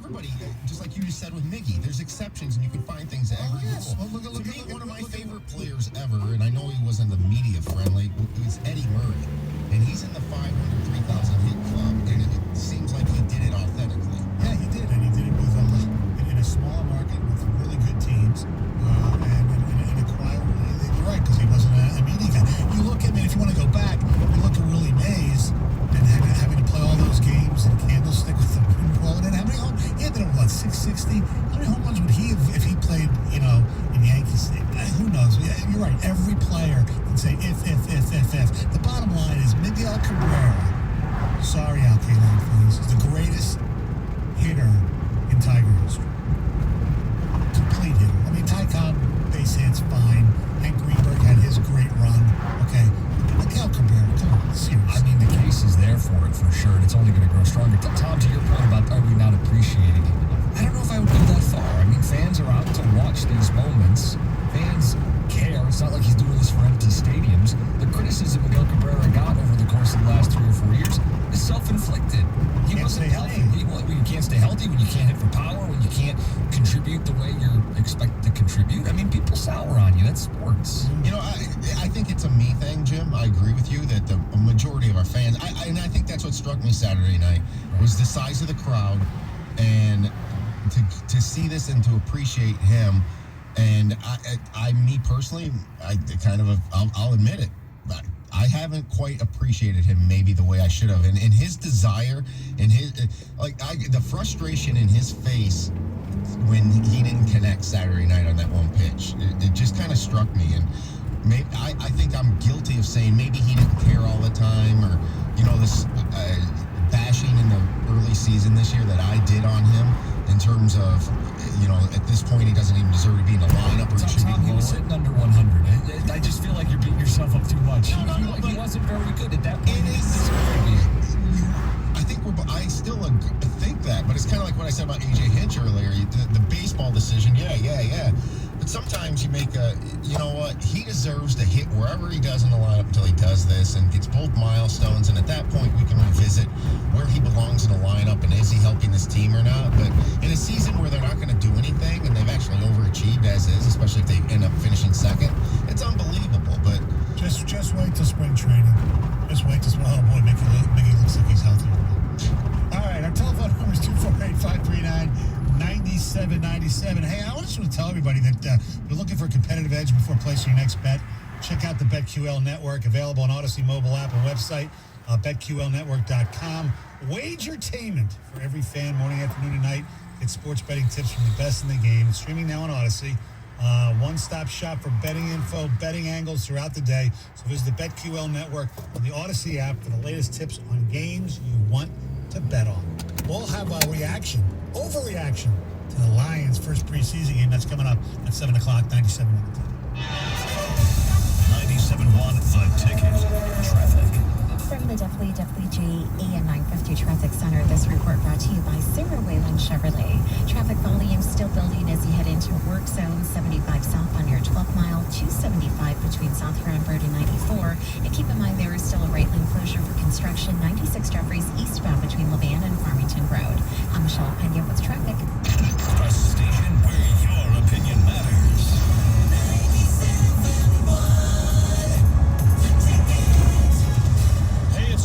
everybody, just like you just said with Miggy, there's exceptions and you can find things at every level. Well, To me, one of my favorite players ever, and I know he wasn't the media friendly, was Eddie Murray. And he's in the 500, 3,000 hit club, and it seems like he did it authentically. Yeah, he did, and he did it with in a small market with really good teams, and in a quiet way. You're right, because he wasn't a media guy. You look at me, if you want to go back, you look at Willie Mays and having to play all those games in Candlestick with the rolling in. How many home? He ended up what, 660? How many home runs would he have if he played, in Yankees? Who knows? Yeah, you're right. Every player can say if. The bottom line is Miguel Cabrera. Sorry, Al Kaline fans, is the greatest hitter in Tiger history. Complete hitter. I mean, Ty Cobb base hits fine. Hank Greenberg had his great run. Okay, Miguel Cabrera, come on, seriously. I mean, the case is there for it for sure, and it's only going to grow stronger. Tom, to your point about are we not appreciating it enough? I don't know if I would go that far. I mean, fans are out to watch these moments. Fans care. It's not like he's doing this for empty stadiums. The criticism Miguel Cabrera got over the course of the last 3 or 4 years is self-inflicted. He wasn't healthy. You can't stay healthy when you can't hit for power, when you can't contribute the way you're expected to contribute. I mean, people sour on you. That's sports. I think it's a me thing, Jim. I agree with you that the majority of our fans, and I think that's what struck me Saturday night, was the size of the crowd, and to see this and to appreciate him. And me personally, I'll admit it. I haven't quite appreciated him maybe the way I should have. And his desire and the frustration in his face when he didn't connect Saturday night on that one pitch, it just kind of struck me. And maybe I think I'm guilty of saying maybe he didn't care all the time, or this bashing in the early season this year that I did on him in terms of at this point he doesn't even deserve to be in the lineup, or he should be lower. He was sitting under 100. I just feel like you're beating yourself up too much. He wasn't very good at that point. I still think that, but it's kind of like what I said about A.J. Hinch earlier. The baseball decision, yeah. But sometimes you make he deserves to hit wherever he does in the lineup until he does this and gets both milestones. And at that point, we can revisit where he belongs in the lineup and is he helping this team or not. But in a season where they're not going to do anything and they've actually overachieved as is, especially if they end up finishing second, it's unbelievable. But just wait till spring training. Just wait till oh boy, Mickey looks like he's healthy. All right, our telephone number is 248-539-9797. Hey, I just want to tell everybody that you're looking for a competitive edge before placing your next bet. Check out the BetQL Network, available on Odyssey mobile app and website, BetQLNetwork.com. Wagertainment for every fan, morning, afternoon, and night. Get sports betting tips from the best in the game. It's streaming now on Odyssey. One-stop shop for betting info, betting angles throughout the day. So visit the BetQL Network on the Odyssey app for the latest tips on games you want to bet on. We'll have a overreaction to the Lions' first preseason game. That's coming up at 7 o'clock, 97 minutes. 97.1 The Ticket. Traffic. From the WWG AM 950 Traffic Center, this report brought to you by Sarah Wayland Chevrolet. Traffic volume still building as you head into work zone 75 south on your 12th mile, 275 between South Huron Road and 94. And keep in mind there is still a right lane closure for construction 96 Jeffries eastbound between Levan and Farmington Road. I'm Michelle Pena with traffic. A station where your opinion matters.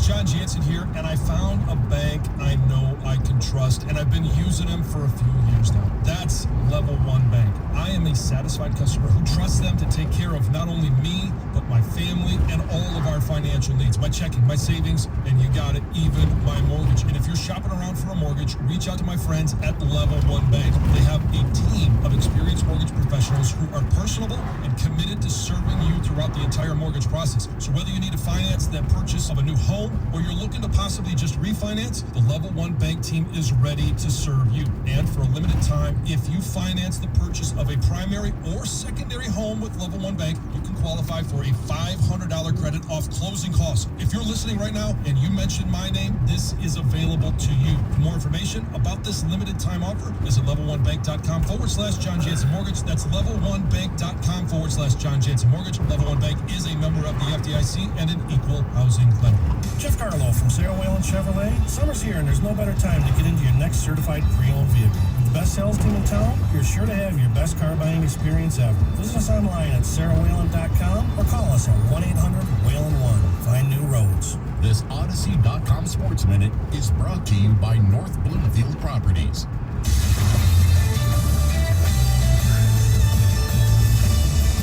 John Jansen here, and I found a bank I know I can trust, and I've been using them for a few years now. That's Level One Bank. I am a satisfied customer who trusts them to take care of not only me, but my family and all of our financial needs. My checking, my savings, and you got it, even my mortgage. And if you're shopping around for a mortgage, reach out to my friends at Level One Bank. They have a team of experienced mortgage professionals who are personable and committed to serving you throughout the entire mortgage process. So whether you need to finance that purchase of a new home, or you're looking to possibly just refinance, the Level One Bank team is ready to serve you. And for a limited time, if you finance the purchase of a primary or secondary home with Level One Bank, you can qualify for a $500 credit off closing costs. If you're listening right now and you mention my name, this is available to you. For more information about this limited time offer, visit level1bank.com/John Jansen Mortgage. That's level1bank.com/John Jansen Mortgage. Level One Bank is a member of the FDIC and an equal housing lender. Jeff Carlo from Sarah Wayland Chevrolet. Summer's here and there's no better time to get into your next certified pre-owned vehicle. With the best sales team in town, you're sure to have your best car buying experience ever. Visit us online at sarahwhalen.com or call us at 1-800-WHALEN1. Find new roads. This Odyssey.com Sports Minute is brought to you by North Bloomfield Properties.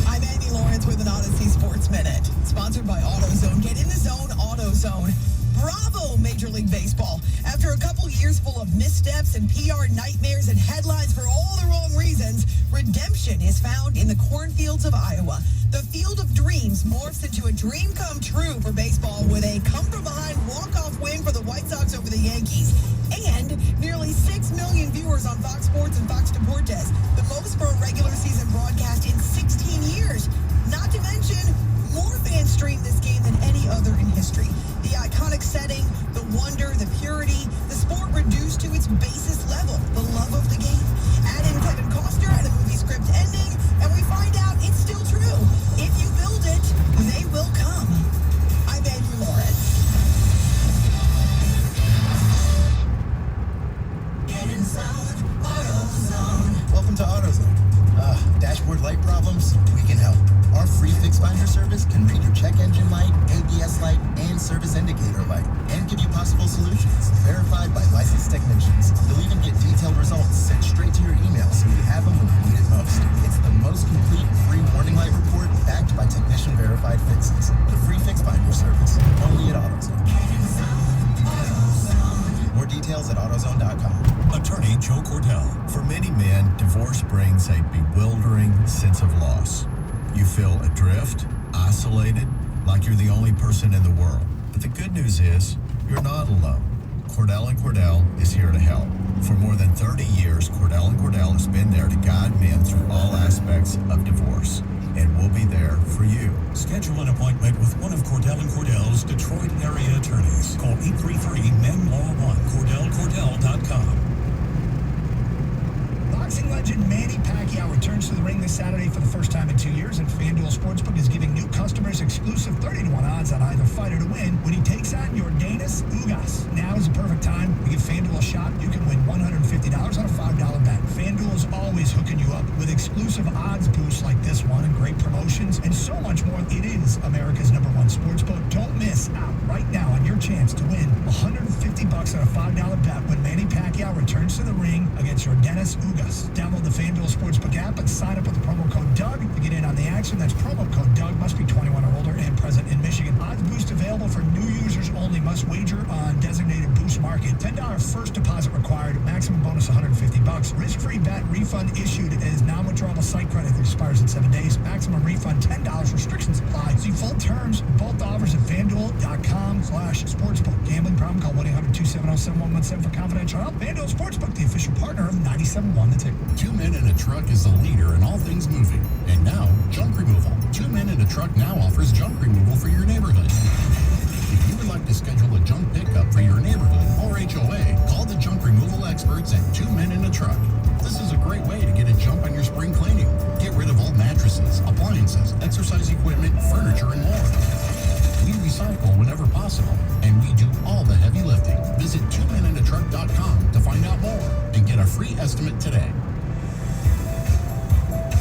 I'm Amy Lawrence with an Odyssey Sports Minute, sponsored by AutoZone. Get in the zone, AutoZone. Bravo, Major League Baseball. After a couple years full of missteps and PR nightmares and headlines for all the wrong reasons, redemption is found in the cornfields of Iowa. The Field of Dreams morphs into a dream come true for baseball with a come-from-behind walk-off win for the White Sox over the Yankees. And nearly 6 million viewers on Fox Sports and Fox Deportes, the most for a regular season broadcast in 16 years. Not to mention, more fans streamed this game than any other in history. The iconic setting, the wonder, the purity, the sport reduced to its basest level, the love of the game. Add in Kevin Costner and a movie script ending, and we find out it's still true. If you build it, they will come. I'm Amy Lawrence. Get in zone, AutoZone. Welcome to AutoZone. Dashboard light problems? We can help. Our free fix finder service can read your check engine light, ABS light, and service indicator light, and give you possible solutions, verified by licensed technicians. You'll even get detailed results sent straight to your email so you have them when you need it most. It's the most complete free warning light report backed by technician-verified fixes. The free fix finder service, only at AutoZone. More details at AutoZone.com. Attorney Joe Cordell. For many men, divorce brings a bewildering sense of loss. You feel adrift, isolated, like you're the only person in the world. But the good news is, you're not alone. Cordell & Cordell is here to help. For more than 30 years, Cordell & Cordell has been there to guide men through all aspects of divorce. And we'll be there for you. Schedule an appointment with one of Cordell & Cordell's Detroit area attorneys. Call 833-MEN-LAW-1, CordellCordell.com. Boxing legend Manny Pacquiao returns to the ring this Saturday for the first time in 2 years, and FanDuel Sportsbook is giving new customers exclusive 30-1 odds on either fighter to win when he takes on Yordenis Ugas. Now is the perfect time to give FanDuel a shot. You can win $150 on a $5 bet. FanDuel is always hooking you up with exclusive odds boosts like this one and great promotions and so much more. It is America's #1 sportsbook. Don't miss out right now on your chance to win $150 on a $5 bet when Manny Pacquiao returns to the ring against Yordenis Ugas. Download the FanDuel Sportsbook app and sign up with the promo code Doug to get in on the action. That's promo code Doug. Must be 21 or older and present in Michigan. Odds boost available for new users only. Must wager on designated boost market. $10 first deposit required. Maximum bonus $150. Risk-free bet refund issued as non-withdrawable site credit that expires in 7 days. Maximum refund $10. Restrictions apply. See full terms. Both offers at FanDuel.com/sportsbook. Gambling problem? Call 1-800-270-7117 for confidential help. FanDuel Sportsbook, the official partner of 97.1 The Ticket. 2 Men in a Truck is the leader in all things moving. And now, junk removal. 2 Men in a Truck now offers junk removal for your neighborhood. If you would like to schedule a junk pickup for your neighborhood or HOA, call the junk removal experts at 2 Men in a Truck. This is a great way to get a jump on your spring cleaning. Get rid of old mattresses, appliances, exercise equipment, furniture, and more. We recycle whenever possible, and we do all the heavy lifting. Visit 2meninatruck.com to find out more and get a free estimate today.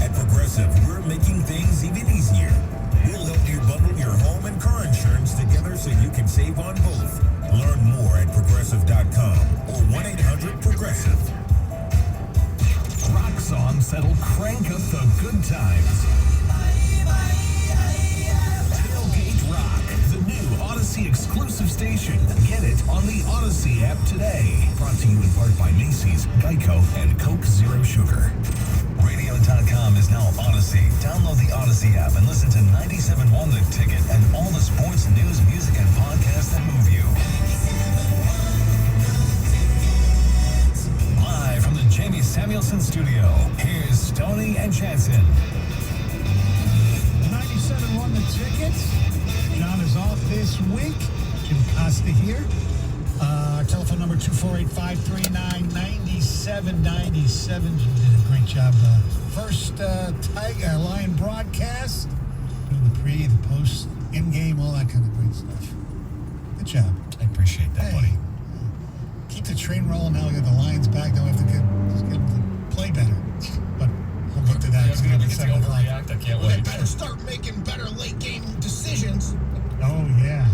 At Progressive, we're making things even easier. We'll help you bundle your home and car insurance together so you can save on both. Learn more at Progressive.com or 1-800-PROGRESSIVE. Rock songs that'll crank up the good times. Tailgate Rock, the new Odyssey exclusive station. Get it on the Odyssey app today. Brought to you in part by Macy's, Geico, and Coke Zero Sugar. Radio.com is now Odyssey. Download the Odyssey app and listen to 97.1 The Ticket and all the sports, news, music, and podcasts that move you. Live from the Jamie Samuelson studio, here's Stoney and Jansen. 97.1 The Ticket. John is off this week. Jim Costa here. Telephone number 248-539-9797. Jim did a great job. First Tiger Lion broadcast. Doing the pre, the post, in-game, all that kind of great stuff. Good job. I appreciate that, buddy. keep the train rolling now. We got the Lions back. Now we have to get them to play better. But we'll get to that. Yeah, it's going to overreact. I can't They wait. better start making better late game decisions. Oh, yeah.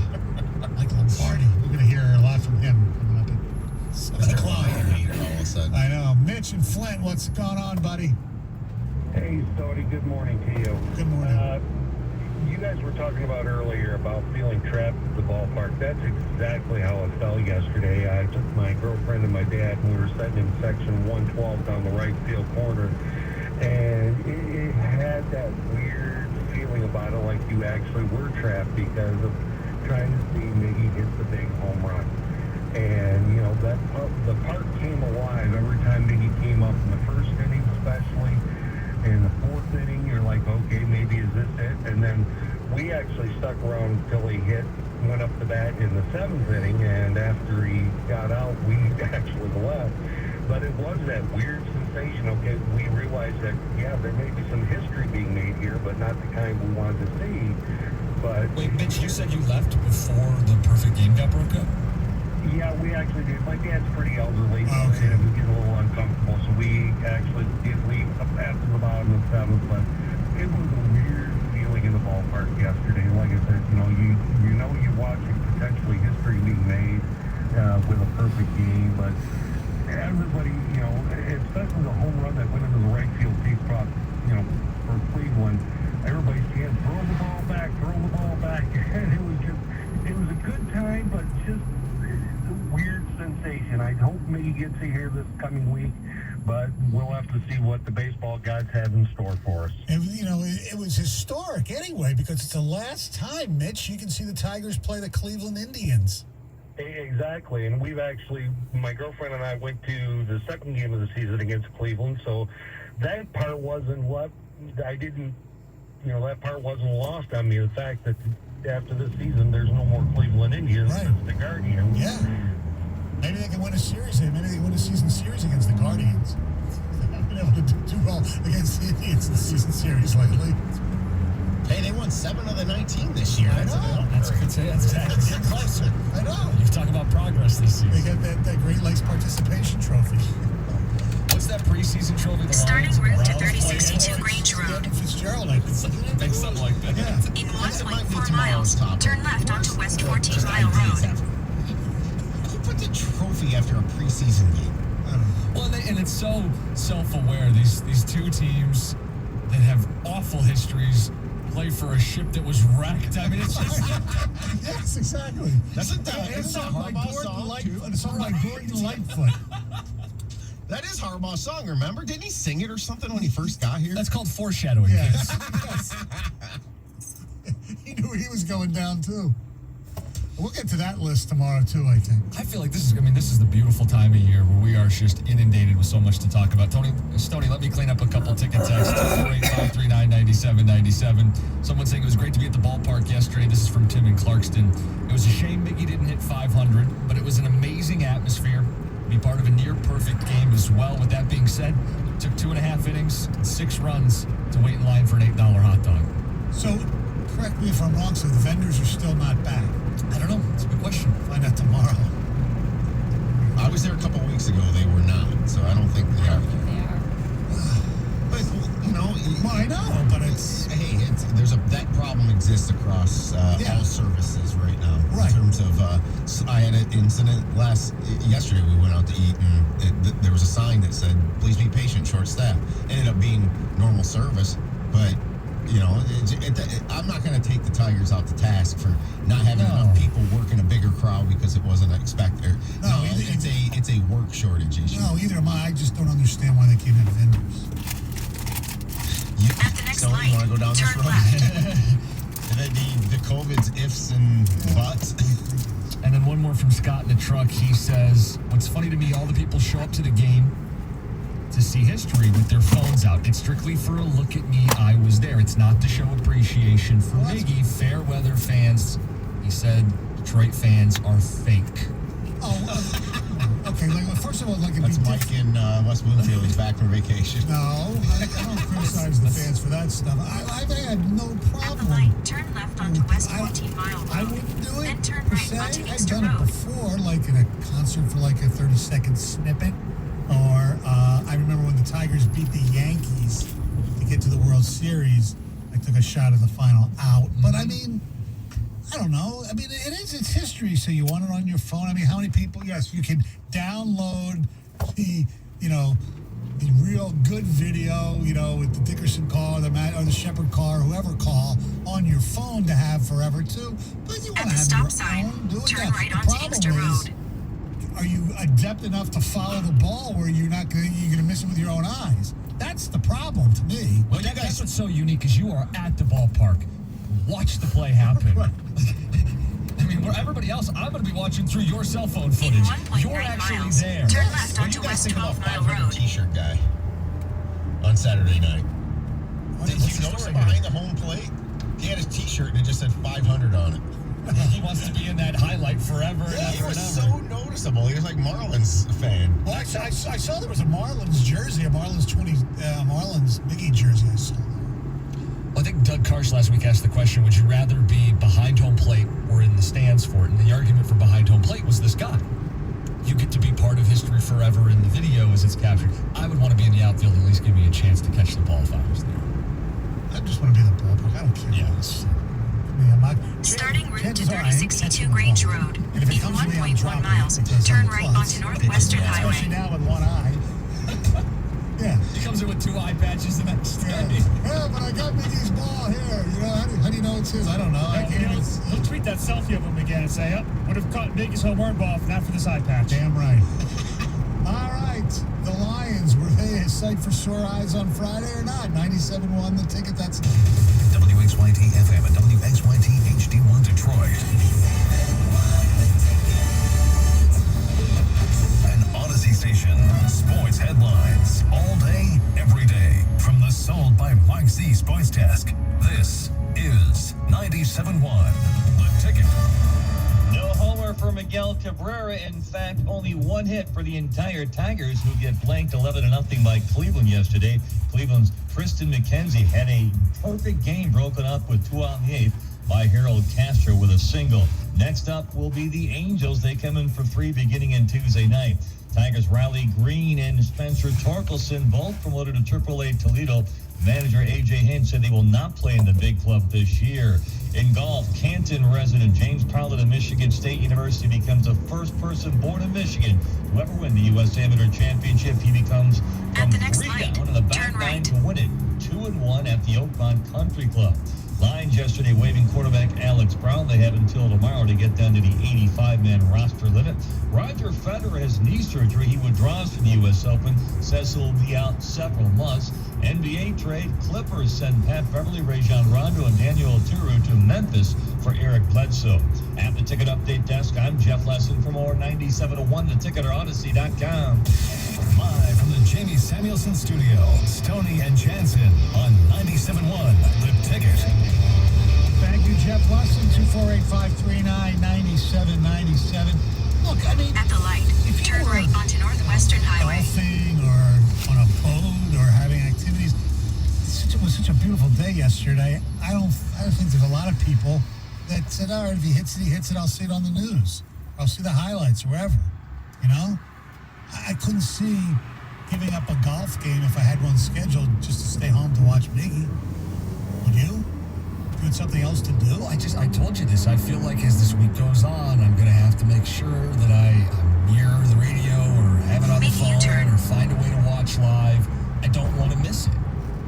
Like Lombardi. We're going to hear a lot from him coming up at 7 o'clock. All of a sudden. I know. Mitch and Flint, what's going on, buddy? Hey, Stoney, good morning to you. Good morning. You guys were talking about earlier about feeling trapped at the ballpark. That's exactly how I felt yesterday. I took my girlfriend and my dad, and we were sitting in section 112 down the right field corner, and it had that weird feeling about it, like you actually were trapped because of trying to see Miggy hit the big home run. And, you know, the park came alive every time Miggy came up in the first inning, especially. In the fourth inning, you're like, okay, maybe is this it? And then we actually stuck around until he went up the bat in the seventh inning, and after he got out, we actually left. But it was that weird sensation. Okay, we realized that, yeah, there may be some history being made here, but not the kind we wanted to see. But wait, Mitch, you said you left before the perfect game got broke up? Yeah, we actually did. My dad's pretty elderly, and it was getting a little uncomfortable, so we actually did leave after the bottom of the seventh, but it was a weird feeling in the ballpark yesterday. Like I said, you're watching potentially history being made with a perfect game, but everybody, especially the home run that went into the right field deep cross, for Cleveland, everybody's saying, throw the ball back, and it was a good time, but just weird sensation. I hope Miggy gets here this coming week, but we'll have to see what the baseball gods have in store for us. And, it was historic anyway, because it's the last time, Mitch, you can see the Tigers play the Cleveland Indians. Exactly, and my girlfriend and I went to the second game of the season against Cleveland, so that part wasn't that part wasn't lost on me, the fact that after this season, there's no more Cleveland Indians. Right. It's the Guardians. Yeah. Maybe they can win a series. Maybe they can win a season series against the Guardians. They haven't been able to do well against the Indians in the season series lately. Hey, they won 7 of the 19 this year. I know. That's a good say. That's getting closer. I know. You talk about progress this season. They got that Great Lakes participation trophy. What's that preseason trophy? The Starting Lions? route to 3062 Grange Road. Fitzgerald, I think. Something like that. Yeah. In 1.4 miles, turn left onto West 14 Mile Road. Who put the trophy after a preseason game? I don't know. Well, and it's so self-aware. These two teams that have awful histories play for a ship that was wrecked. I mean, it's just... Yes, exactly. That's It's a sung by Harbaugh Gordon song, Gordon Lightfoot. That is Harbaugh's song, remember? Didn't he sing it or something when he first got here? That's called foreshadowing. Yes. Yes. He knew he was going down, too. We'll get to that list tomorrow, too, I think. I feel like this is the beautiful time of year where we are just inundated with so much to talk about. Stoney, let me clean up a couple ticket texts. 248-539-9797. Someone saying it was great to be at the ballpark yesterday. This is from Tim in Clarkston. It was a shame Miggy didn't hit 500, but it was an amazing atmosphere. Be part of a near-perfect game as well. With that being said, it took 2.5 innings and 6 runs to wait in line for an $8 hot dog. So, correct me if I'm wrong, so the vendors are still not back. I don't know. It's a good question. Find out tomorrow. I was there a couple weeks ago. They were not, so I don't think they are. But Well, I know, but it's... that problem exists across all services right now. Right. In terms of, I had an incident yesterday. We went out to eat, and there was a sign that said, "Please be patient, short staff." Ended up being normal service, but I'm not going to take the Tigers out to task for not having enough people working a bigger crowd because it wasn't expected. No, it's a work shortage issue. No, either am I. I just don't understand why they can't have vendors. At the next So light, you want to go down this turn road? left. And then the COVID's ifs and buts. And then one more from Scott in the truck. He says, what's funny to me, all the people show up to the game to see history with their phones out. It's strictly for a look at me, I was there. It's not to show appreciation for Miggy. Fair weather fans, he said, Detroit fans are fake. Oh, okay. Okay, like, first of all, like, That's Mike in West Bloomfield. He's back from vacation. No, I don't criticize the fans for that stuff. I've had no At the problem. light, turn left onto West 14 Mile Road. I wouldn't do it Then turn per right se. onto I've Easter done it Road. before, like in a concert for like a 30-second snippet. Or I remember when the Tigers beat the Yankees to get to the World Series. I took a shot of the final out. But I mean, I don't know. I mean, it's history, so you want it on your phone. I mean, how many people? Yes, you can download the real good video, with the Dickerson call, or the Shepherd call, or whoever call on your phone to have forever too. But you want to have stop your sign, own. Do it turn now. right The onto problem Inkster is, Road. are you adept enough to follow the ball where you're gonna miss it with your own eyes? That's the problem to me. Well, that's what's so unique is you are at the ballpark. Watch the play happen. Right. I mean, where everybody else, I'm going to be watching through your cell phone footage. In 1.9 You're actually miles, there. turn left What do onto you guys West think about 12 Mile 500 Road. T-shirt guy on Saturday night? Did What's you the notice story him here? behind the home plate? He had his T-shirt and it just said 500 on it. He wants to be in that highlight forever and Yeah, he ever was and ever. so noticeable. He was like Marlins fan. Well, I saw there was a Marlins jersey, a Marlins Mickey jersey. I saw. Well, I think Doug Karsh last week asked the question, would you rather be behind home plate or in the stands for it? And the argument for behind home plate was this guy. You get to be part of history forever in the video as it's captured. I would want to be in the outfield and at least give me a chance to catch the ball if I was there. I just want to be in the ballpark. I don't care. Yeah. Starting route to 3062 Grange Road. In 1.1 miles, turn right onto Northwestern Especially Highway. now with one eye. Yeah. He comes in with 2 eye patches the next day. Yeah, but I got Mickey's ball here. How do you know it's his? I don't know. I can't. He'll tweet that selfie of him again and say, would have caught Mickey's home run ball if not for this eye patch. Damn right. All right. The Lions, were they a sight for sore eyes on Friday or not? 97-1 the ticket. That's WXYT FM and WXYT HD1 Detroit. An Odyssey station. Sports headlines. All day, every day. From the Sold by Mike Z Sports Desk. This is 97.1 The Ticket. No homer for Miguel Cabrera. In fact, only one hit for the entire Tigers, who get blanked 11-0 by Cleveland yesterday. Cleveland's Tristan McKenzie had a perfect game broken up with 2 out in the 8th by Harold Castro with a single. Next up will be the Angels. They come in for 3 beginning in Tuesday night. Tigers Riley Green and Spencer Torkelson both promoted to AAA Toledo. Manager A.J. Hinch said they will not play in the big club this year. In golf, Canton resident James Powlett of Michigan State University becomes the first person born in Michigan to ever win the U.S. Amateur Championship. He becomes from 3 down in the back 9 to win it. 2-1 at the Oakmont Country Club. Lions yesterday waiving quarterback Alex Brown. They have until tomorrow to get down to the 85-man roster limit. Roger Federer has knee surgery. He withdraws from the U.S. Open. Says he'll be out several months. NBA trade. Clippers send Pat Beverly, Rajon Rondo, and Daniel Oturu to Memphis for Eric Bledsoe. At the Ticket Update Desk, I'm Jeff Lesson for more 97-1 The Ticket or Odyssey.com. Live from the Jamie Samuelson Studio, Stoney and Jansen on 97.1 The Ticket. Thank you, Jeff Lesson. 248-539-9797. Look, I mean, At the light, turn right onto Northwestern Highway. golfing or on a boat or having activities. It was such a beautiful day yesterday. I don't think there's a lot of people that said, all right, if he hits it, I'll see it on the news. I'll see the highlights or wherever, I couldn't see giving up a golf game if I had one scheduled just to stay home to watch Miggy. Would you? If you had something else to do? I told you this. I feel like as this week goes on, I'm going to have to make sure that I'm near the radio or have it on the phone or find a way to watch live. I don't want to miss it.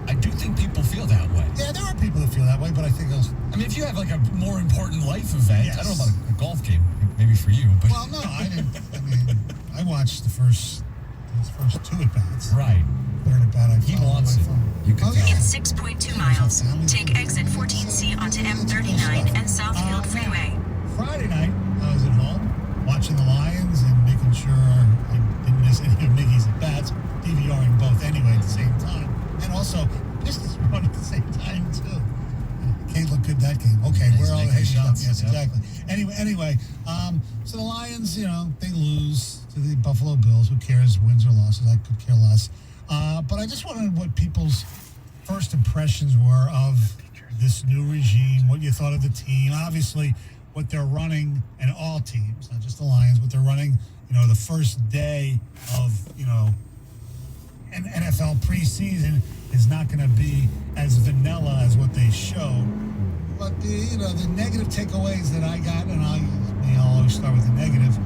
I do think people feel that way. Yeah, there are people that feel that way, but I think those... I mean, if you have like a more important life event, Yes. I don't know about a golf game, maybe for you, but... Well, no, I didn't. I watched his first 2 at-bats. Right. Third at-bat, I He followed wants my it. phone. You can tell. In 6.2 miles, take exit 14C onto M39 and Southfield Freeway. Friday night, I was at home watching the Lions and making sure I didn't miss any of Miggy's at-bats, DVRing both anyway at the same time. And also, Pistons were on at the same time, too. Kate looked good that game. Okay, He's we're all making the shots. Yes, Yep. exactly. Anyway, so the Lions, they lose. to the Buffalo Bills. Who cares, wins or losses? I could care less. But I just wondered what people's first impressions were of this new regime, what you thought of the team. Obviously, what they're running, and all teams, not just the Lions, what they're running, the first day of, an NFL preseason is not going to be as vanilla as what they showed. But the negative takeaways that I got, and I'll always start with the negative,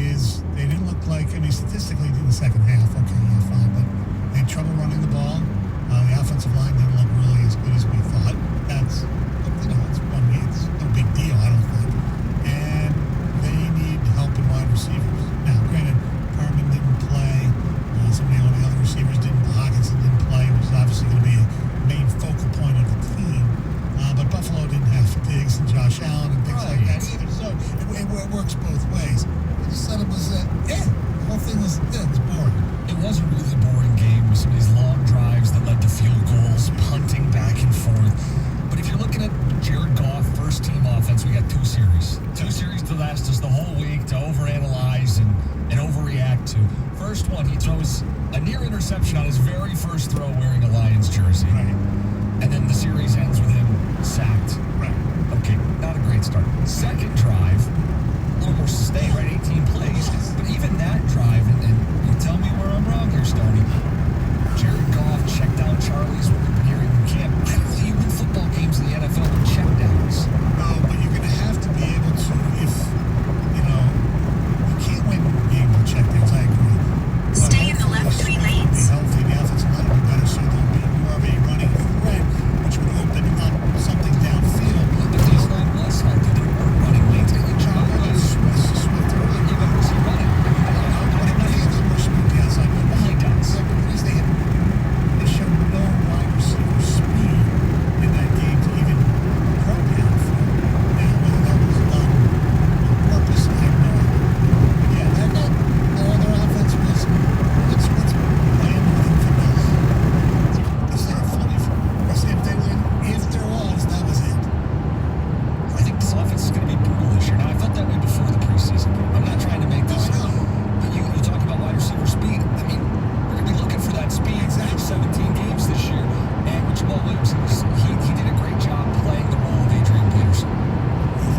is they didn't look like, statistically in the second half, okay, yeah, fine, but they had trouble running the ball. The offensive line didn't look really as good as we thought. It's no big deal, I don't think. And they need help in wide receivers. Now, granted, Herman didn't play. Some of the other receivers didn't. Hawkinson didn't play, which is obviously going to be a main focal point of the team. But Buffalo didn't have Diggs and Josh Allen and things like that either. So it works both ways. I just thought it was, the whole thing was boring. It was a really boring game with some of these long drives that led to field goals, punting back and forth. But if you're looking at Jared Goff, first team offense, we got two series. Two series to last us the whole week to overanalyze and overreact to. First one, he throws a near interception on his very first throw wearing a Lions jersey. Right. And then the series ends with him sacked. Right. Okay, not a great start. Second drive, a little more sustained, right? 18 plays. But even that drive, and you tell me where I'm wrong here, Stoney. Jared Goff checked down Charlie's, what we've been hearing in camp. I don't think you win football games in the NFL with check downs. No, but you're going to have to be able to, if, you can't win games with check downs, I agree. Stay in the left 3 lanes. Be healthy, the offensive line will be better, so there'll be more of a running threat, which would open up something downfield. But these line was healthy. They weren't running lanes. They John was Swift. Even was he running? They showed no wide receiver speed in that game to even go downfield. Now, whether that was done on purpose, I have no idea. But yeah, their offense was what's playing with vanilla. Is that funny for us? If there was, that was it. I think this offense is going to be brutal this year. Now, I felt that way before the preseason game. I'm not trying to make this up. But you talk about wide receiver speed. I mean, we're going to be looking for that speed. Exactly. 17 games this year. And Jamal Williams, he did a great job playing the role of Adrian Peterson.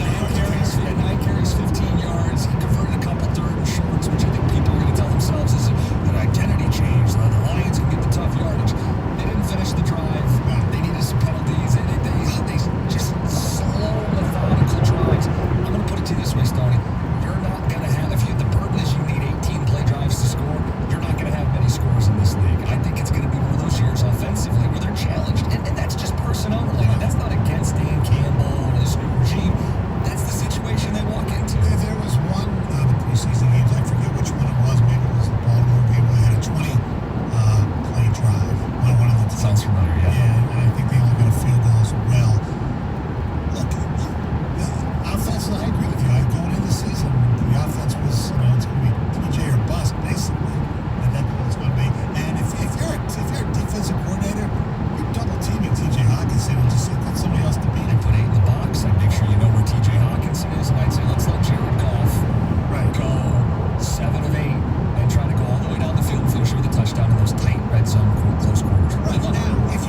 9 carries, 15 yards. He converted a couple third and shorts, which I think people are going to tell themselves is an identity change. The Lions can get the tough yardage. They didn't finish the drive. They needed some penalties. They just slow, methodical drives. I'm going to put it to you this way, Stoney. You're not going to have, if the burden is you need 18 play drives to score, you're not going to have many scores in this league. I think it's going to be one of those years offensively where they're challenged. And that's just personnel related. That's not against Dan Campbell or this new regime. That's the situation they walk into. There was one of the preseason games, I forget which one it was, maybe it was the Baltimore game where they had a 20-play drive. One of the teams. Sounds familiar, yeah. Yeah, and I think they only got a field goal as well. Look, the offense, I agree with you. Going into the season, the offense was, it's going to be TJ or bust, basically. And that's what it's going to be. And if you're a defensive coordinator, you're double teaming TJ Hawkinson and just get somebody else to beat him. And put 8 in the box. I'd make sure you know where TJ Hawkinson is, and I'd say let's let Jared Goff go 7 of 8 and try to go all the way down the field and finish with a touchdown in those tight red zone close quarters. Right now, if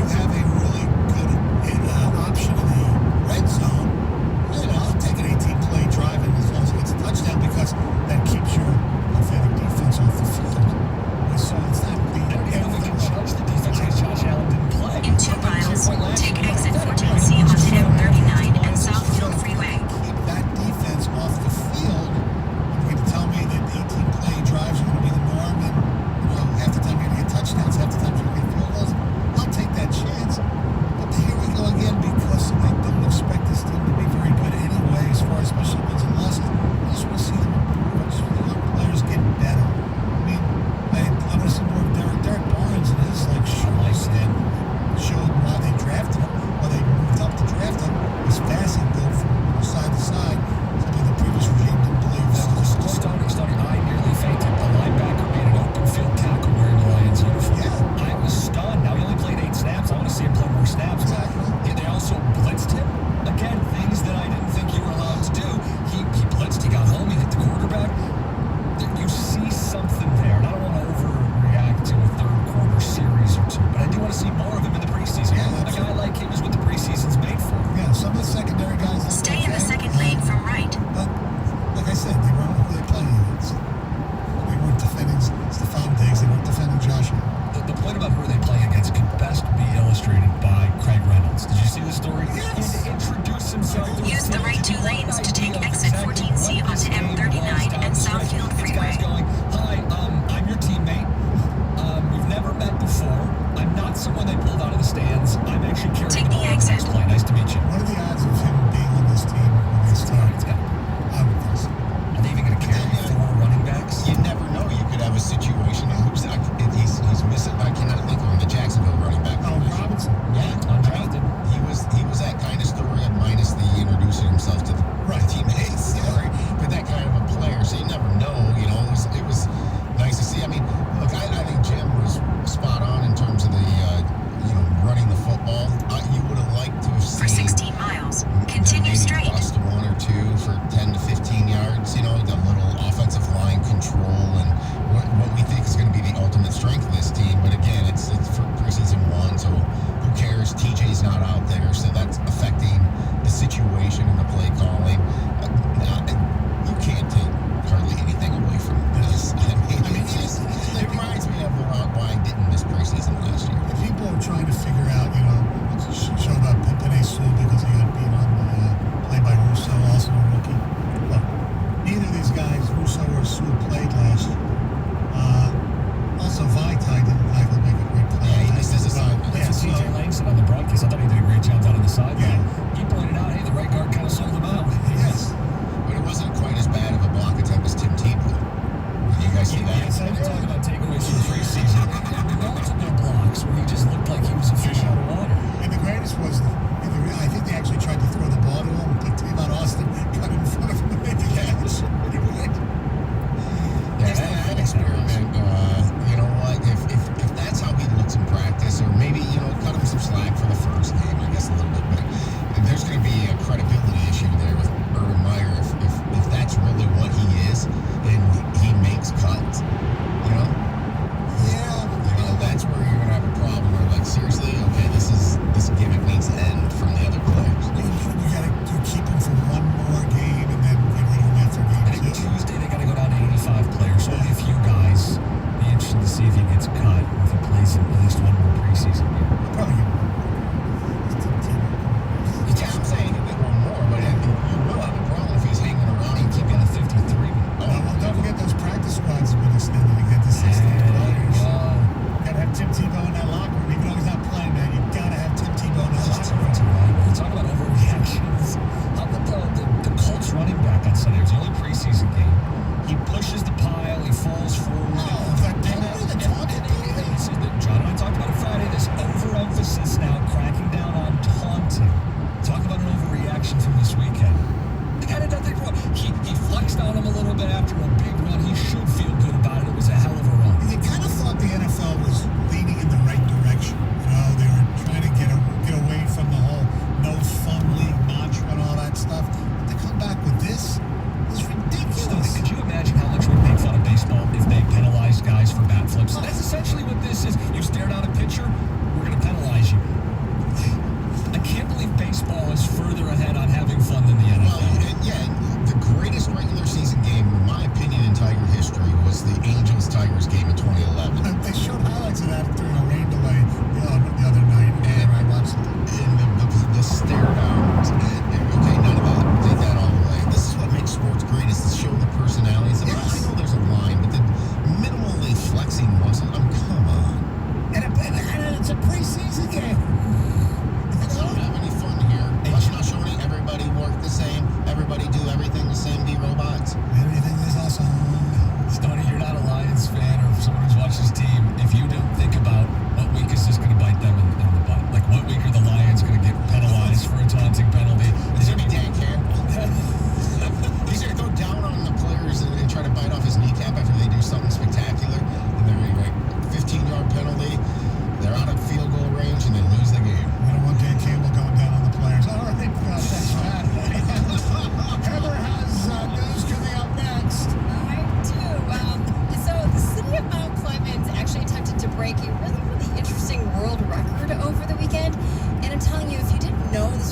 see more of him in the preseason. Yeah, A guy like him is what the preseason's made for. Yeah, some of the secondary guys. Stay in the second lane from right. But like I said, they weren't really playing against. They weren't defending Stephon Diggs. They weren't defending Joshua. The point about who they play against could best be illustrated by Craig Reynolds. Did you see the story? Yes. He introduced himself to Use the right two lanes to take exit 14C onto M39 and Southfield This guy's Freeway. going, hi, I'm your teammate. We've never met before. I'm not someone they pulled out of the stands. I'm actually carrying Take the on the next exit. play. Nice to meet you. What are the odds of him being on this team when they start? It's got, I would think so. are they even going to carry Then, 4 running backs? You never know. You could have a situation in which he's missing. I cannot think of him. The Jacksonville running back. Oh, Robinson. Yeah, Undrafted. he was that kind of story, minus the introducing himself to the Right. teammate.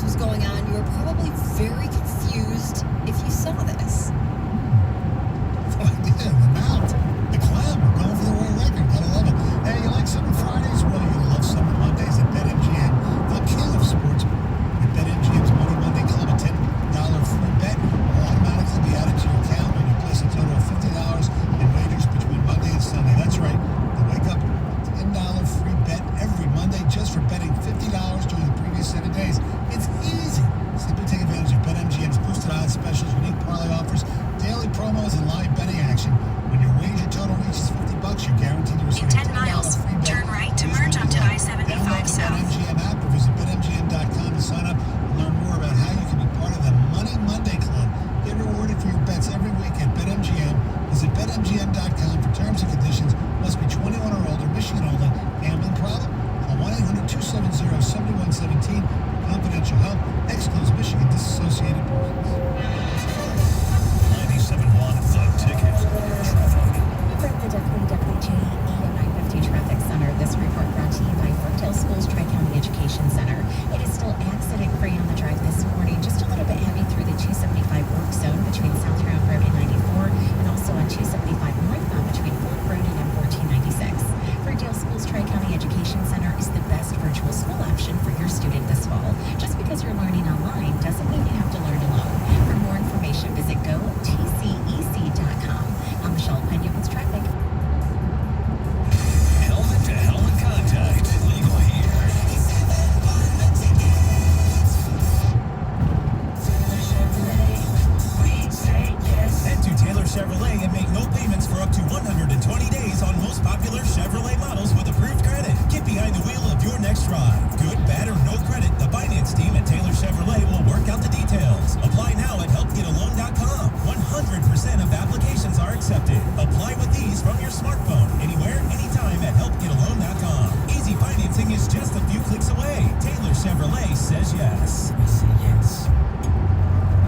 this was going on, you were probably very confused if you saw this. Yeah, the mount, the clam, going for the world record. Gotta love it. Hey, you like Summer Fridays? Well, you're gonna love Summer Mondays at BetMGM, the king of sports. With BetMGM's Money Monday Club, a $10 free bet will automatically be added to your account when you place a total of $50 in wagers between Monday and Sunday. That's right. The Wake Up $10 free bet every Monday just for betting $50 during the previous 7 days. It's easy. Simply take advantage of BetMGM's boosted odds specials, unique parlay offers, daily promos, and live betting action. When your wager total reaches $50, you're guaranteed to receive In 10 a $10 miles, free bet. turn right to merge onto I-75 Download the South. BetMGM app or visit BetMGM.com to sign up and learn more about how you can be part of the Money Monday Club. Get rewarded for your bets every week at BetMGM. Visit BetMGM.com for terms and conditions. Must be 21 or older, Michigan only. Gambling problem? Call 1-800-270-7117. Confidential help. Excludes Michigan disassociated persons. 97.1 The Ticket. Traffic. From the WWJ AM 950 Traffic Center, this report brought to you by Brookdale Schools Tri-County Education Center. It is still accident-free on the drive this morning, just a little bit heavy through the 275 work zone between South Round Road and 94, and also on 275 northbound between Fort Road and M1496. Brookdale Schools Tri-County Education Center is the best virtual school option for your student this fall. Just because you're learning online doesn't mean you have to learn alone. For more information, visit gotcec.com. I'm Michelle Pena with traffic. Helmet to helmet contact. Legal here. Head to Taylor Chevrolet and make no payments for up to 120 days on most popular Chevrolet models with approved credit. Get behind the wheel of your next ride. Good, bad, or no credit, the finance team at Taylor Chevrolet will work out the details. Apply now at helpgetalone.com. 100% of applications are accepted. Apply with ease from your smartphone, anywhere, anytime at helpgetalone.com. Easy financing is just a few clicks away. Taylor Chevrolet says yes. Yes.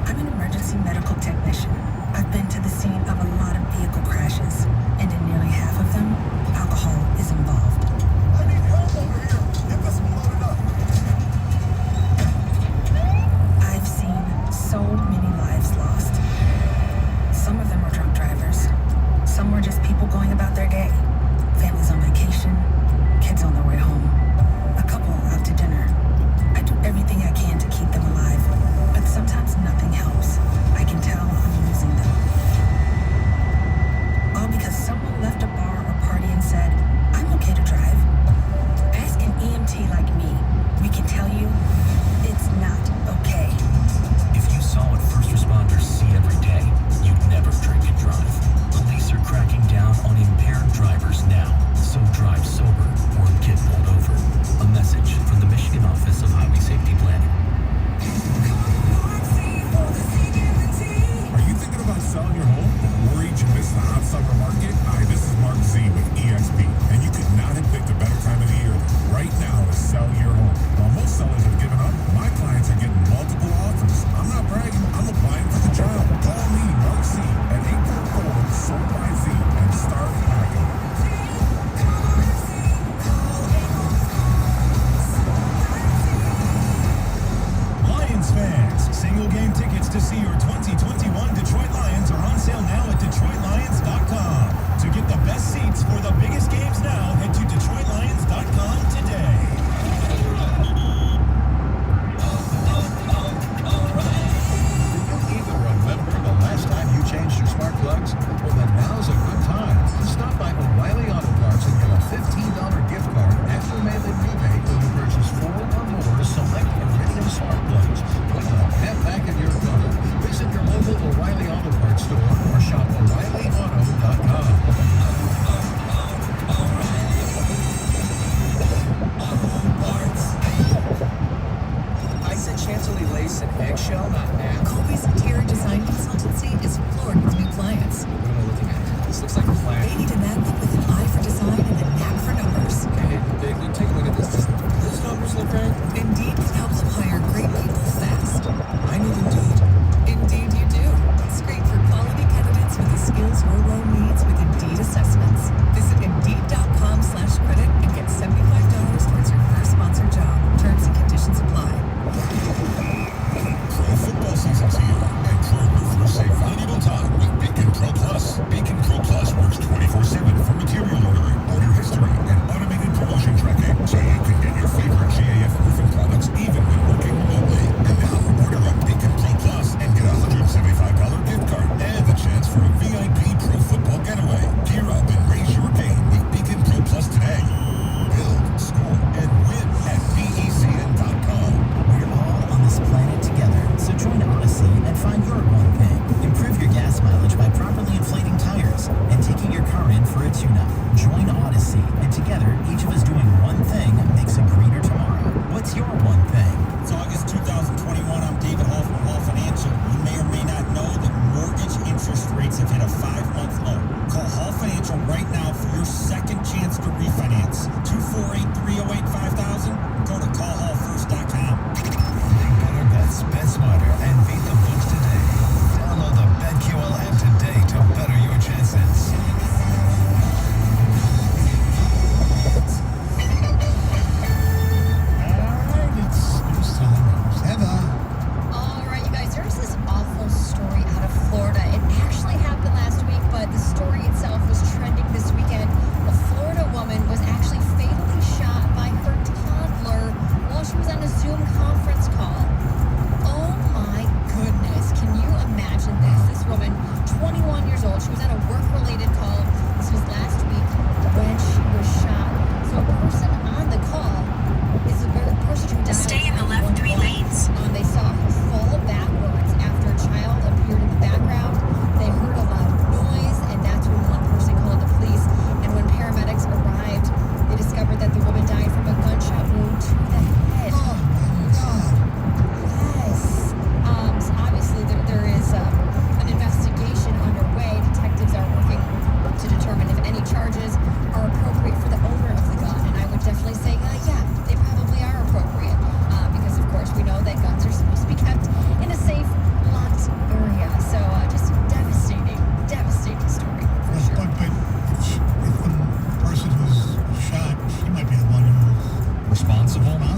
I'm an emergency medical technician. I've been to the scene of a lot of vehicle crashes, and in nearly half of them, alcohol is involved. I need help over here. Get this one loaded up. I've seen so many lives lost. Some of them were drunk drivers. Some were just people going about their day. Families on vacation, kids on their way home. A couple out to dinner. I do everything I can to keep them alive, but sometimes nothing helps. I can tell I'm losing them.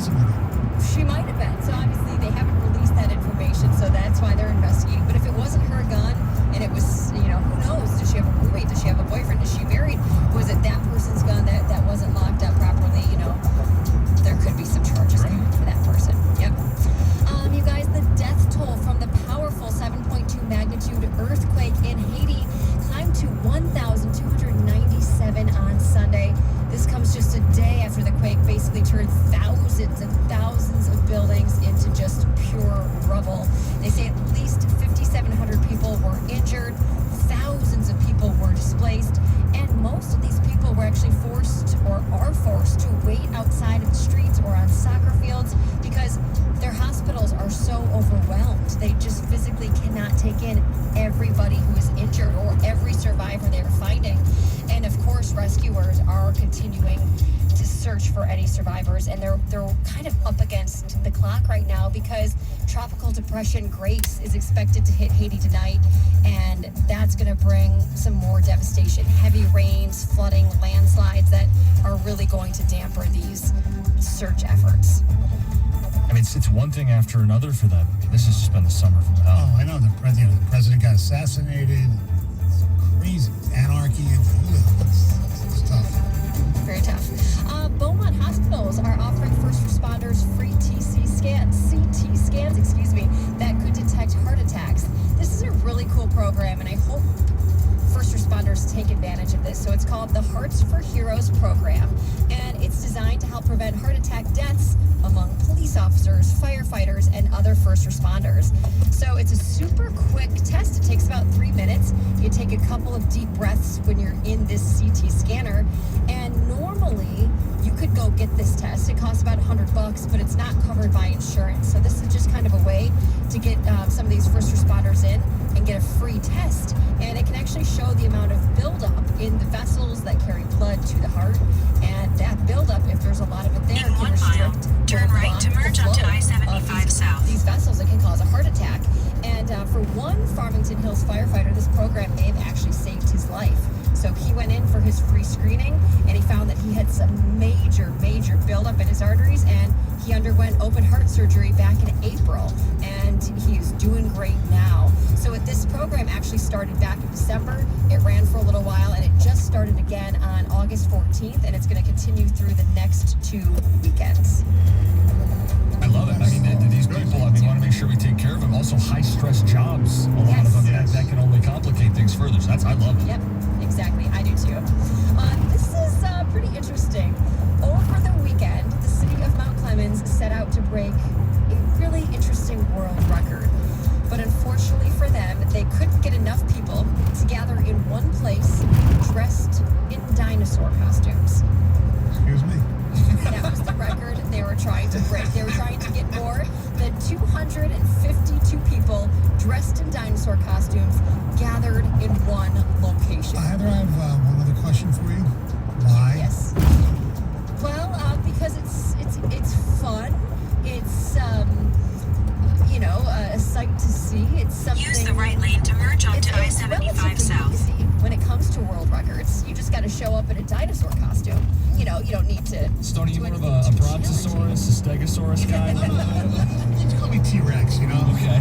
messing with her. She might have been. So obviously they haven't released that information, so that's why they're investigating. But if it wasn't her gun and it was, who knows? Does she have a roommate? Does she have a boyfriend? Is she married? Was it that person's gun that wasn't locked up properly? There could be some charges there for that person. Yep. You guys, the death toll from the powerful 7.2 magnitude earthquake in Haiti climbed to 1,297 on Sunday. This comes just a day after the quake basically turned thousands and thousands of buildings into just pure rubble. They say at least 5,700 people were injured, thousands of people were displaced, and most of these people were actually forced or are forced to wait outside of the streets or on soccer fields because their hospitals are so overwhelmed. They just physically cannot take in everybody who is injured or every survivor they're finding. And of course, rescuers are continuing to search for any survivors, and they're kind of up against the clock right now because Tropical Depression Grace is expected to hit Haiti tonight, and that's going to bring some more devastation. Heavy rains, flooding, landslides that are really going to damper these search efforts. I mean, it's one thing after another for them. This has just been the summer from hell. Oh, I know. The president got assassinated. It's crazy. Anarchy. It's tough. Very tough. Beaumont hospitals are offering first responders free CT scans, that could detect heart attacks. This is a really cool program, and I hope first responders take advantage of this. So it's called the Hearts for Heroes program, and it's designed to help prevent heart attack deaths among police officers, firefighters, and other first responders. So it's a super quick test. It takes about 3 minutes. You take a couple of deep breaths when you're in this CT scanner, and normally you could go get this test. It costs about $100, but it's not covered by insurance. So this is just kind of a way to get some of these first responders in and get a free test. And it can actually show the amount of buildup in the vessels that carry blood to the heart. And that buildup, if there's a lot of it there, can restrict turn right to merge onto I-75 South. These vessels, it can cause a heart attack. And for one Farmington Hills firefighter, this program may have actually saved his life. So he went in for his free screening, and he found that he had some major buildup in his arteries, and he underwent open heart surgery back in April, and he is doing great now. So this program actually started back in December. It ran for a little while, and it just started again on August 14th, and it's going to continue through the next 2 weekends. I love it. I mean, these people, we want to make sure we take care of them. Also, high-stress jobs, a lot of them, that can only complicate things further. So I love it. Yep, exactly. I do too. This is pretty interesting. Over the weekend, the city of Mount Clemens set out to break a really interesting world record. But unfortunately for them, they couldn't get enough people to gather in one place dressed in dinosaur costumes. Excuse me? That was the record they were trying to break. They were trying to get more than 252 people dressed in dinosaur costumes gathered in one location. Heather, I have one other question for you. Why? Yes. Well, because it's fun. It's a sight to see. It's something. Use the right lane to merge onto I-75 South. Easy. When it comes to world records, you just got to show up in a dinosaur costume. You don't need to. Stoney, you more of a Brontosaurus, a Stegosaurus guy? You call me T-Rex, Okay.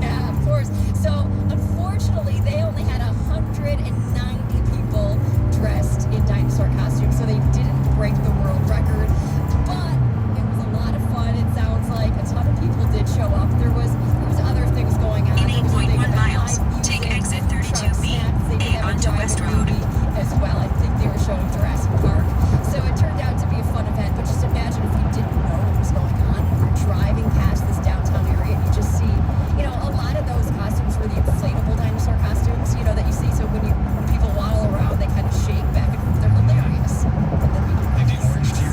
Yeah, of course. So, unfortunately, they only had 190 people dressed in dinosaur costumes, so they didn't break the world record. But it was a lot of fun. It sounds like a ton of people did show up. There was other things going on. In 8.1 miles, take exit 32B, A onto West Road. As well, I think they were showing Jurassic Park. So it turned out to be a fun event. But just imagine if you didn't know what was going on. You're driving past this downtown area, and you just see, a lot of those costumes were the inflatable dinosaur costumes, that you see. So when people waddle around, they kind of shake back and forth. They're hilarious. Like the orange T-Rex.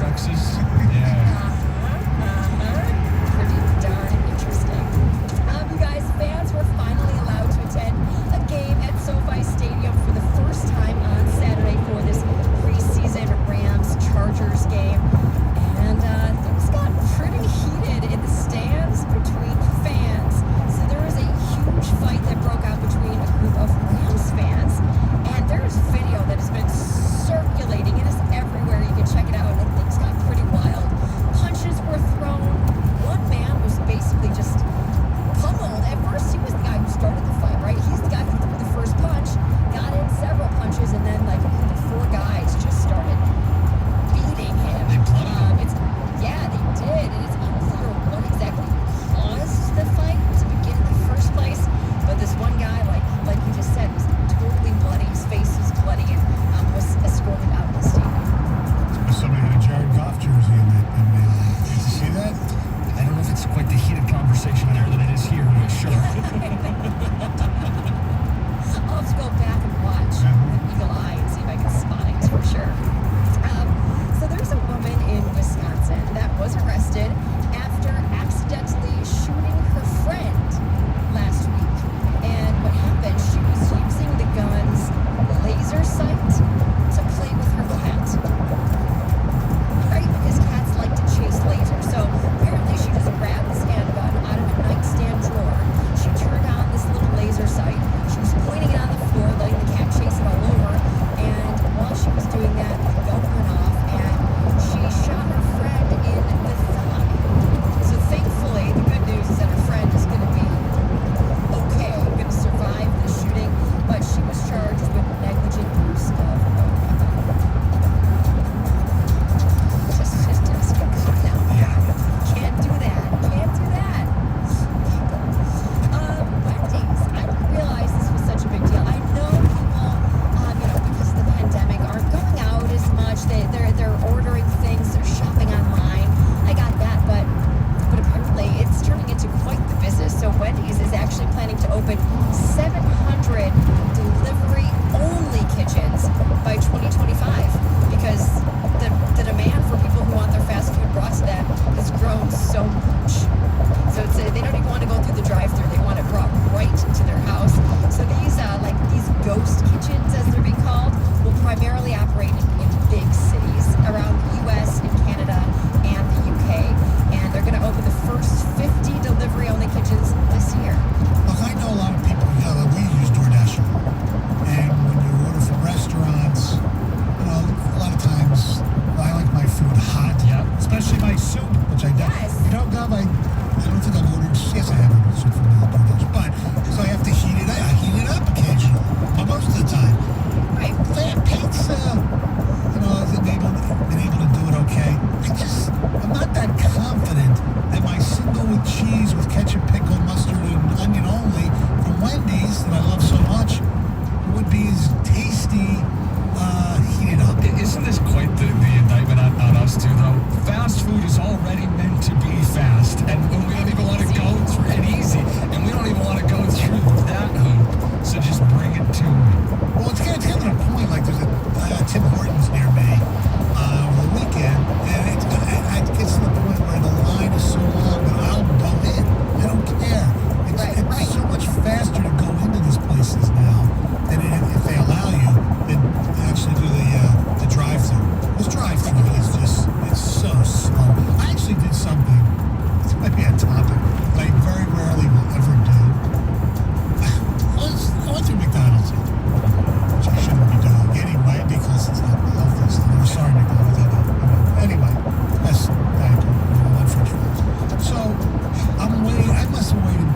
soup from DoorDash. But so I have to heat it up. I heat it up occasionally, but most of the time. Right. Pizza, has been able to do it okay. I'm not that confident that my single with cheese with ketchup, pickle, mustard, and onion only from Wendy's that I love so much would be as tasty heated up. Isn't this quite the indictment on us too, though? Fast food is already meant to be fast, and we don't even want to go through it easy, and we don't even want to go through that hoop. So just bring it to me. Well, it's getting to the point. Like there's a Tim Hortons near me over the weekend, and it gets to the point where the line is so long that I'll go in. I don't care. It's so much faster to go into these places now than if they allow you than actually do the drive-through. This drive-through it's so slow. I actually did something. This might be a topic that I very rarely will ever do. I went to McDonald's, which I shouldn't be doing anyway because it's not the healthiest thing. I'm sorry, McDonald's. I know. Anyway, that's Diet Coke. I love French fries. So I'm waiting. I must have waited,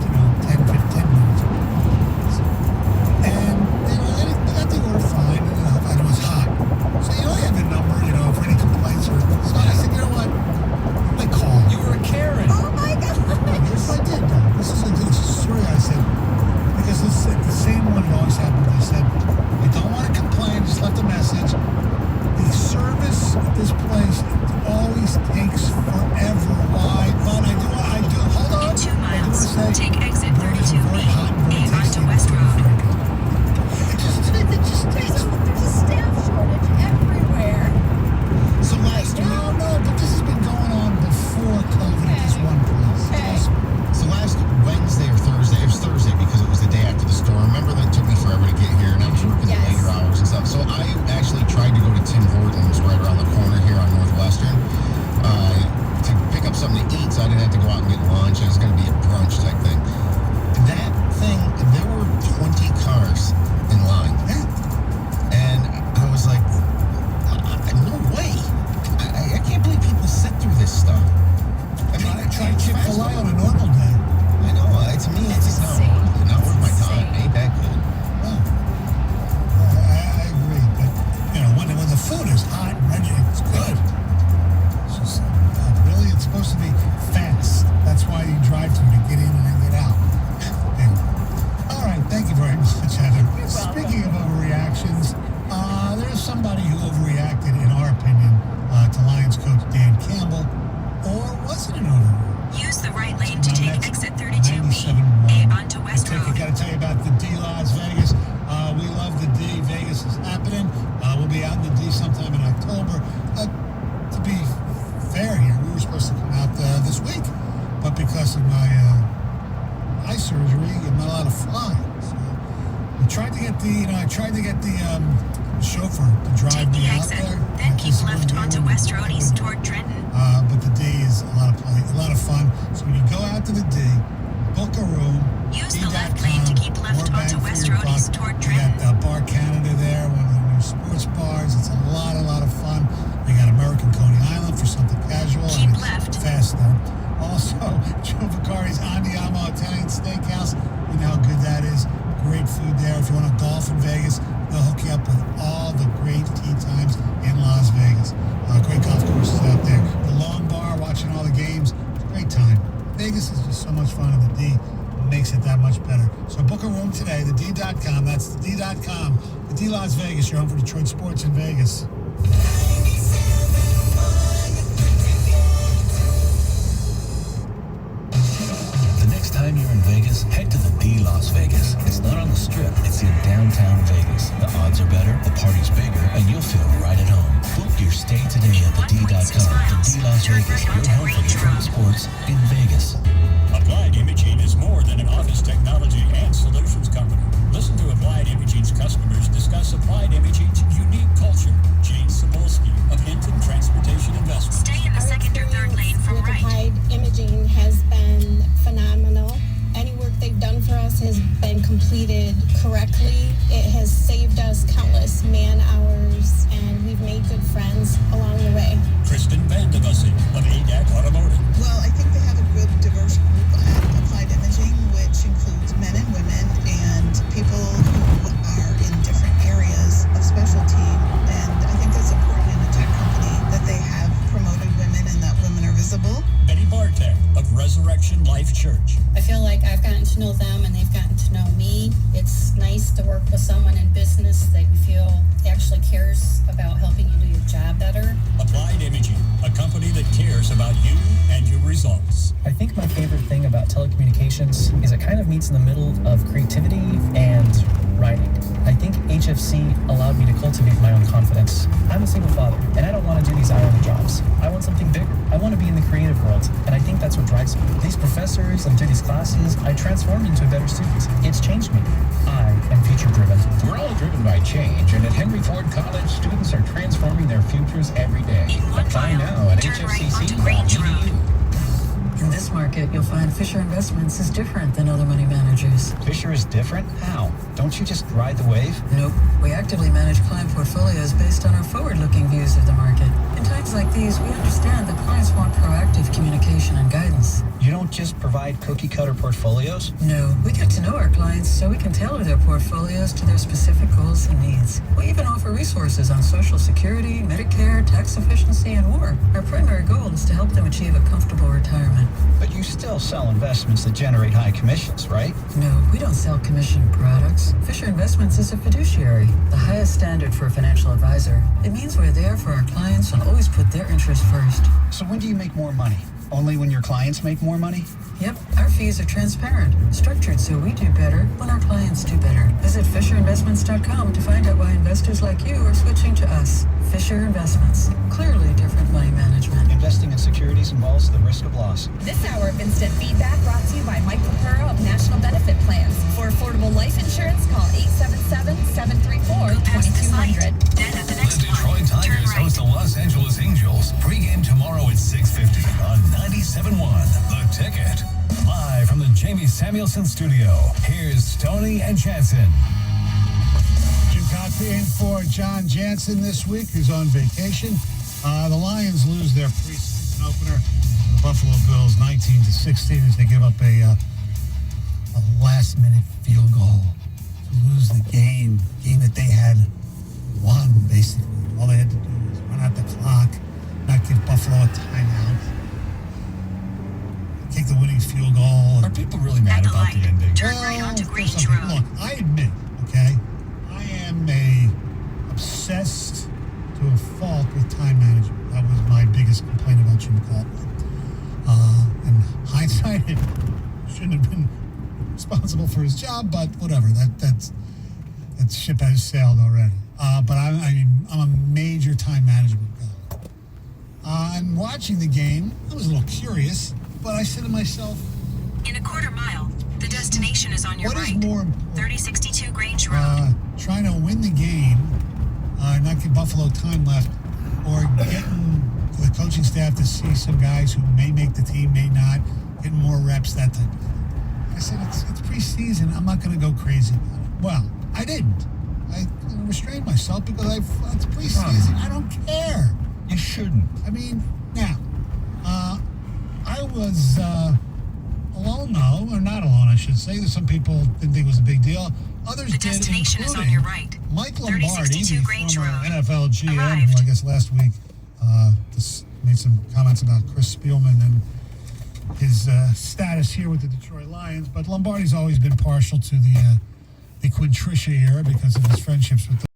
10 minutes. And I got the order fine, and it was hot. So I have the number, for any complaints or. So I said, you know what? I call. You were a Karen. Oh my God. Yes, I did. This is a story I said. Because it's the same one that always happens. They said, you don't want to complain, just left a message. The service at this place always takes forever. Why? But I do. Hold on. In 2 miles, take exit 32B, A onto West Road. It just takes. There's a staff shortage everywhere. So no, but this has been going on before COVID at this one place. Trust me. So last Wednesday or Thursday, it was Thursday because it was the day after the storm. Remember that it took me forever to get here and I was working the later hours and stuff. So I actually tried to go to Tim Hortons right around the corner here on Northwestern to pick up something to eat so I didn't have to go out and get lunch. It was going to be a brunch type thing. That thing, there were 20 cars in line. And I was like, no way. I can't believe people sit through this stuff. Try Chick-fil-A on a normal day. I know. To me, it's just not worth my time. Ain't that good? Well, I agree. But, when the food is hot and ready, it's good. It's just, really, it's supposed to be fast. That's why you drive through to get in and then get out. All right. Thank you very much, Heather. Speaking of overreactions, there's somebody who overreacted, in our opinion, to Lions coach Dan Campbell. Or was it an overreaction? Use the right lane to take exit 32B, A onto West Road. I got to tell you about the D Las Vegas. We love the D. Vegas is happening. We'll be out in the D sometime in October. To be fair here, we were supposed to come out this week, but because of my eye surgery, I'm not allowed to fly. So we tried to get the chauffeur to drive me out there. Then keep left onto West Road east toward Trenton. But the D is a lot of fun. So when you go out to the D, book a room. Use the left lane to keep left onto West Road east toward Trenton. We got Bar Canada there, one of the new sports bars. It's a lot of fun. We got American Coney Island for something casual. Keep left. Faster. Also, Joe Vicari's Andiamo Italian Steakhouse. You know how good that is. Great food there. If you want to golf in Vegas, they'll hook you up with all the great tee times in Las Vegas. Great golf courses out there. The Long Bar, watching all the games. It's a great time. Vegas is just so much fun, and the D makes it that much better. So book a room today, thed.com. That's thed.com. The D Las Vegas, your home for Detroit sports in Vegas. The next time you're in Vegas, head to the D Las Vegas. It's not on the Strip, it's in downtown Vegas. The odds are better, the party's bigger, and you'll feel right at home. Book your stay today at thed.com. The D Las Vegas, your home for Detroit sports in Vegas. Applied Imaging is more than an office technology and solutions company. Listen to Applied Imaging's customers discuss Applied Imaging's unique culture. Jane Samolsky of Hinton Transportation Investments. Stay in the second or third lane from right. Applied Imaging has been phenomenal. Any work they've done for us has been completed correctly. It has saved us countless man hours, and we've made good friends along the way. Kristen Vandebussy of ADAC Automotive. Well, I think they have a good diverse group at Applied Imaging with Tech of Resurrection Life Church. I feel like I've gotten to know them and they've gotten to know me. It's nice to work with someone in business that you feel actually cares about helping you do your job better. Applied Imaging, a company that cares about you and your results. I think my favorite thing about telecommunications is it kind of meets in the middle of creativity and writing. I think HFC allowed me to cultivate my own confidence. I'm a single father, and I don't want to do these hourly jobs. I want something bigger. I want to be in the creative world, and I think that's what drives me. These professors and through these classes, I transformed into a better student. It's changed me. I am future-driven. We're all driven by change, and at Henry Ford College, students are transforming their futures every day. Apply now at hfcc.edu. In this market, you'll find Fisher Investments is different than other money managers. Fisher is different? How? Don't you just ride the wave? Nope. We actively manage client portfolios based on our forward-looking views of the market. In times like these, we understand that clients want proactive communication and guidance. You don't just provide cookie-cutter portfolios? No. We get to know our clients so we can tailor their portfolios to their specific goals and needs. We even offer resources on Social Security, Medicare, tax efficiency, and more. Our primary goal is to help them achieve a comfortable retirement. But you still sell investments that generate high commissions, right? No, we don't sell commission products. Fisher Investments is a fiduciary, the highest standard for a financial advisor. It means we're there for our clients and always put their interests first. So when do you make more money? Only when your clients make more money? Yep, our fees are transparent, structured so we do better when our clients do better. Visit FisherInvestments.com to find out why investors like you are switching to us. Fisher Investments. Clearly different money management. Investing in securities involves the risk of loss. This hour of Instant Feedback brought to you by Mike Papura of National Benefit Plans. For affordable life insurance, call 877-734-2200. Then at the next The Detroit Tigers host the Los Angeles Angels. Pre-game tomorrow at 6:50 on 97.1 The Ticket. Live from the Jamie Samuelson studio, here's Stoney and Jansen. Jim Cockby in for John Jansen this week, who's on vacation. The Lions lose their preseason opener. The Buffalo Bills 19-16 as they give up a last-minute field goal to lose the game that they had won, basically. All they had to do was run out the clock, not give Buffalo a timeout, take the winning field goal. Are people really mad about the ending? Turn right onto Grange Road. Look, I admit, okay, I am obsessed to a fault with time management. That was my biggest complaint about Jim Caldwell. In hindsight, it shouldn't have been responsible for his job, but whatever. That ship has sailed already. But I'm a major time management guy. And watching the game, I was a little curious, but I said to myself, in a quarter mile, the destination is on your what right. is more important? 3062 Grange Road. Trying to win the game, not give Buffalo time left, or getting the coaching staff to see some guys who may make the team, may not, getting more reps, that type of thing. I said, it's preseason. I'm not going to go crazy about it. Well, I didn't. I restrained myself because it's preseason. I don't care. You shouldn't. I mean, now, I was alone, though, or not alone, I should say. Some people didn't think it was a big deal. Others The did, destination is on your right. Mike Lombardi, 3062 the Grange former Road. NFL GM, Arrived. who I guess last week just made some comments about Chris Spielman and his status here with the Detroit Lions. But Lombardi's always been partial to the Quinn Trisha era because of his friendships with the